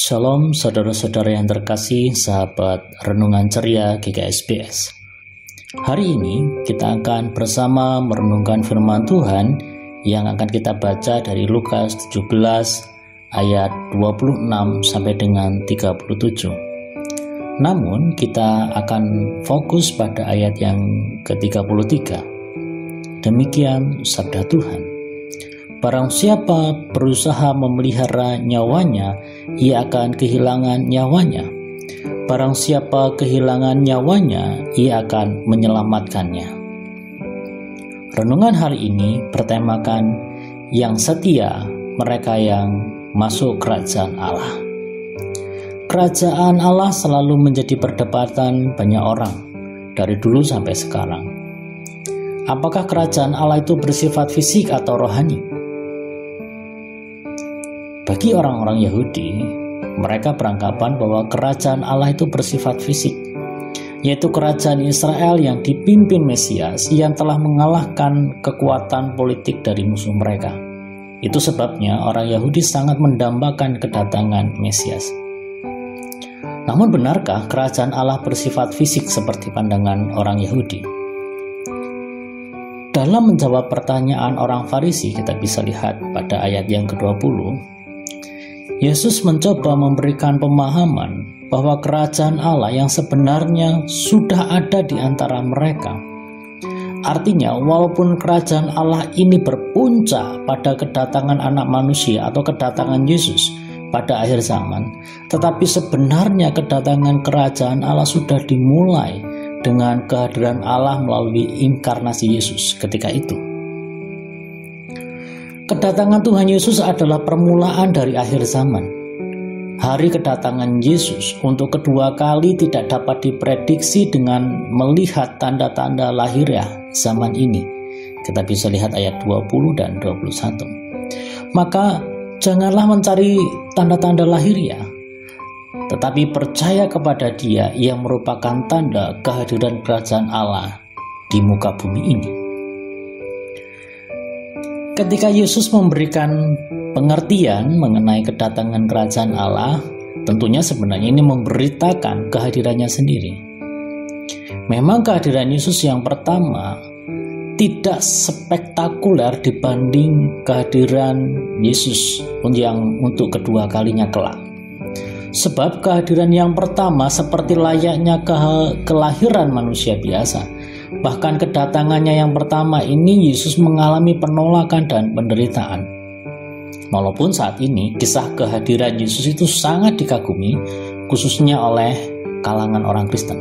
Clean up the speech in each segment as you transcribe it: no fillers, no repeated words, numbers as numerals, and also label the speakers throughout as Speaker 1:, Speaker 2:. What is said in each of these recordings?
Speaker 1: Shalom saudara-saudara yang terkasih, sahabat Renungan Ceria GKSBS. Hari ini kita akan bersama merenungkan firman Tuhan yang akan kita baca dari Lukas 17 ayat 26 sampai dengan 37. Namun kita akan fokus pada ayat yang ke-33. Demikian sabda Tuhan. Barang siapa berusaha memelihara nyawanya, ia akan kehilangan nyawanya. Barang siapa kehilangan nyawanya, ia akan menyelamatkannya. Renungan hari ini bertemakan yang setia, mereka yang masuk kerajaan Allah. Kerajaan Allah selalu menjadi perdebatan banyak orang dari dulu sampai sekarang. Apakah kerajaan Allah itu bersifat fisik atau rohani? Bagi orang-orang Yahudi, mereka beranggapan bahwa kerajaan Allah itu bersifat fisik, yaitu kerajaan Israel yang dipimpin Mesias yang telah mengalahkan kekuatan politik dari musuh mereka. Itu sebabnya orang Yahudi sangat mendambakan kedatangan Mesias. Namun benarkah kerajaan Allah bersifat fisik seperti pandangan orang Yahudi? Dalam menjawab pertanyaan orang Farisi, kita bisa lihat pada ayat yang ke-20, Yesus mencoba memberikan pemahaman bahwa kerajaan Allah yang sebenarnya sudah ada di antara mereka. Artinya, walaupun kerajaan Allah ini berpuncak pada kedatangan anak manusia atau kedatangan Yesus pada akhir zaman, tetapi sebenarnya kedatangan kerajaan Allah sudah dimulai dengan kehadiran Allah melalui inkarnasi Yesus ketika itu. Kedatangan Tuhan Yesus adalah permulaan dari akhir zaman. Hari kedatangan Yesus untuk kedua kali tidak dapat diprediksi dengan melihat tanda-tanda lahiriah zaman ini. Kita bisa lihat ayat 20 dan 21. Maka janganlah mencari tanda-tanda lahiriah, tetapi percaya kepada Dia yang merupakan tanda kehadiran kerajaan Allah di muka bumi ini. Ketika Yesus memberikan pengertian mengenai kedatangan kerajaan Allah, tentunya sebenarnya ini memberitakan kehadirannya sendiri. Memang kehadiran Yesus yang pertama tidak spektakuler dibanding kehadiran Yesus yang untuk kedua kalinya kelak. Sebab kehadiran yang pertama seperti layaknya kelahiran manusia biasa. Bahkan kedatangannya yang pertama ini Yesus mengalami penolakan dan penderitaan. Walaupun saat ini kisah kehadiran Yesus itu sangat dikagumi, khususnya oleh kalangan orang Kristen.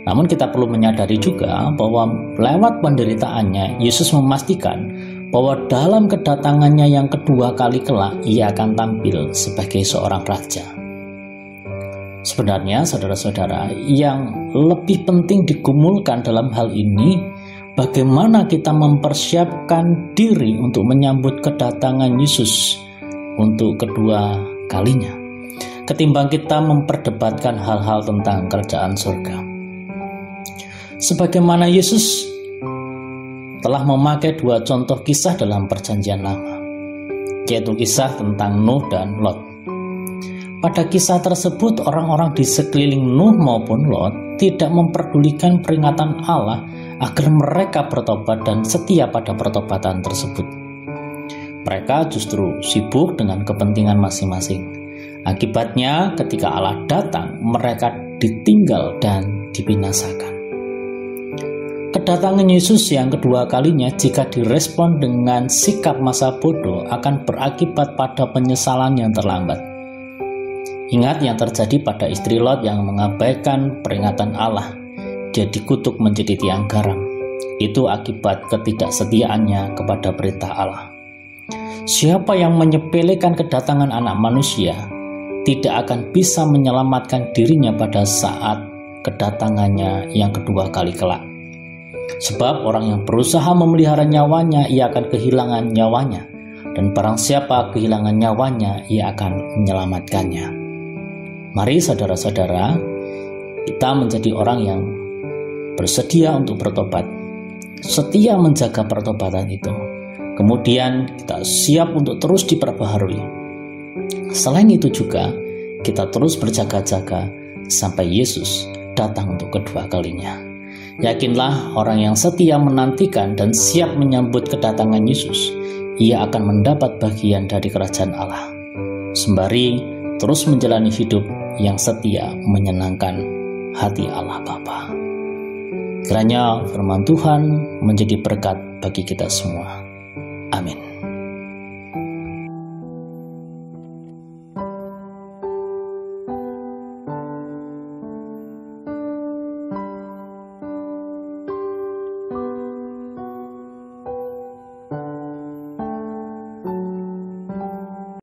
Speaker 1: Namun kita perlu menyadari juga bahwa lewat penderitaannya, Yesus memastikan bahwa dalam kedatangannya yang kedua kali kelak, ia akan tampil sebagai seorang raja. Sebenarnya saudara-saudara, yang lebih penting digumulkan dalam hal ini, bagaimana kita mempersiapkan diri untuk menyambut kedatangan Yesus untuk kedua kalinya, ketimbang kita memperdebatkan hal-hal tentang kerajaan surga. Sebagaimana Yesus telah memakai dua contoh kisah dalam perjanjian lama, yaitu kisah tentang Nuh dan Lot. Pada kisah tersebut, orang-orang di sekeliling Nuh maupun Lot tidak memperdulikan peringatan Allah agar mereka bertobat dan setia pada pertobatan tersebut. Mereka justru sibuk dengan kepentingan masing-masing. Akibatnya, ketika Allah datang, mereka ditinggal dan dibinasakan. Kedatangan Yesus yang kedua kalinya, jika direspon dengan sikap masa bodoh, akan berakibat pada penyesalan yang terlambat. Ingat yang terjadi pada istri Lot yang mengabaikan peringatan Allah. Dia dikutuk menjadi tiang garam. Itu akibat ketidaksetiaannya kepada perintah Allah. Siapa yang menyepelekan kedatangan anak manusia tidak akan bisa menyelamatkan dirinya pada saat kedatangannya yang kedua kali kelak. Sebab orang yang berusaha memelihara nyawanya, ia akan kehilangan nyawanya. Dan barang siapa kehilangan nyawanya, ia akan menyelamatkannya. Mari saudara-saudara, kita menjadi orang yang bersedia untuk bertobat, setia menjaga pertobatan itu. Kemudian kita siap untuk terus diperbaharui. Selain itu juga, kita terus berjaga-jaga sampai Yesus datang untuk kedua kalinya. Yakinlah, orang yang setia menantikan dan siap menyambut kedatangan Yesus, ia akan mendapat bagian dari kerajaan Allah, sembari terus menjalani hidup yang setia menyenangkan hati Allah Bapa. Kiranya firman Tuhan menjadi berkat bagi kita semua.